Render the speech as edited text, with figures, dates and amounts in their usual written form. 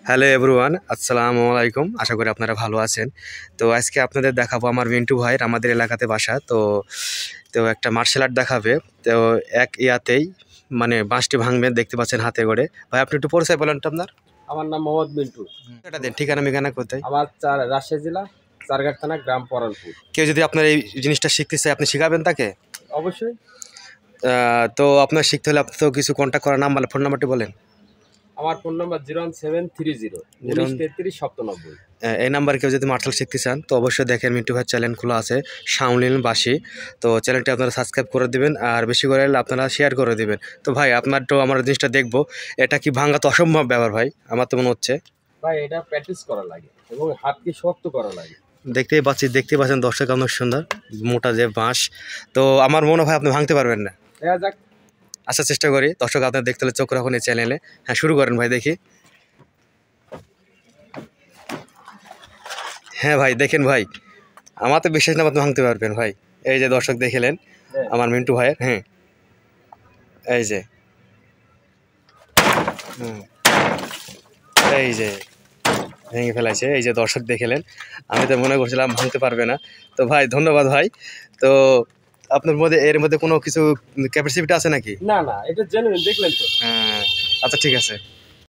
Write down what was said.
Hello everyone, আসসালামু আলাইকুম। আশা করি আপনারা ভালো আছেন। তো আজকে আপনাদের দেখাবো আমার মিন্টু ভাইয়ের আমাদের এলাকাতে বাসা। তো তো একটা মার্শাল আর্ট দেখাবে। তো এক ইয়াতেই মানে বাঁশটি ভাঙবেন, দেখতে পাচ্ছেন হাতে করে। ভাই আপনি একটু পরিচয় বলেন তো আপনার। আমার নাম মোহাম্মদ মিন্টু। এটা দেন, ঠিকানা মিকানা কোথায়? আমার রাজশাহী জেলা চারঘাট থানা, গ্রাম পরানপুর। কেউ যদি আপনার এই জিনিসটা শিখতে চায়, আপনি শিখাবেন তাকে? অবশ্যই। তো আপনার শিখতে হলে আপনি তো কিছু কন্ট্যাক্ট করার নাম্বার, ফোন নাম্বারটি বলেন। আমার ফোন নাম্বার 01730 1933 97। এই নাম্বার কেউ যদি মার্শাল শিখতে চান তো অবশ্যই দেখেন, মিন্টু ভাই চ্যানেল খোলা আছে শাওলিন বাসি। তো চ্যানেলটি আপনারা সাবস্ক্রাইব করে দিবেন আর বেশি করে আপনারা শেয়ার করে দিবেন। তো ভাই আপনার তো আমার জিনিসটা দেখবো, এটা কি ভাঙা তো অসম্ভব ব্যাপার ভাই, আমার তো মনে হচ্ছে। ভাই এটা প্র্যাকটিস করা লাগে এবং হাতকে শক্ত করা লাগে। দেখতে পাচ্ছেন দর্শক অনেক সুন্দর মোটা যে বাঁশ। তো আমার মনে হয় আপনি ভাঙতে পারবেন না। দেখা যাক। আচ্ছা চেষ্টা করি। দর্শক আপনার দেখতে হলে চোখ রাখুন এই চ্যানেলে। হ্যাঁ শুরু করেন ভাই, দেখি। হ্যাঁ ভাই দেখেন ভাই, আমার তো বিশ্বাস না আপনি ভাঙতে পারবেন ভাই। এই যে দর্শক দেখলেন আমার মিন্টু ভাইয়ের, হ্যাঁ এই যে, হুম, এই যে ভেঙে ফেলাইছে। এই যে দর্শক দেখলেন, আমি তো মনে করছিলাম ভাঙতে পারবে না। তো ভাই ধন্যবাদ ভাই। তো আপনার মধ্যে এর মধ্যে কোনো কিছু ক্যাপাসিটি আছে নাকি? না না, এটা জেনুইন, দেখলেন তো। হ্যাঁ, আচ্ছা ঠিক আছে।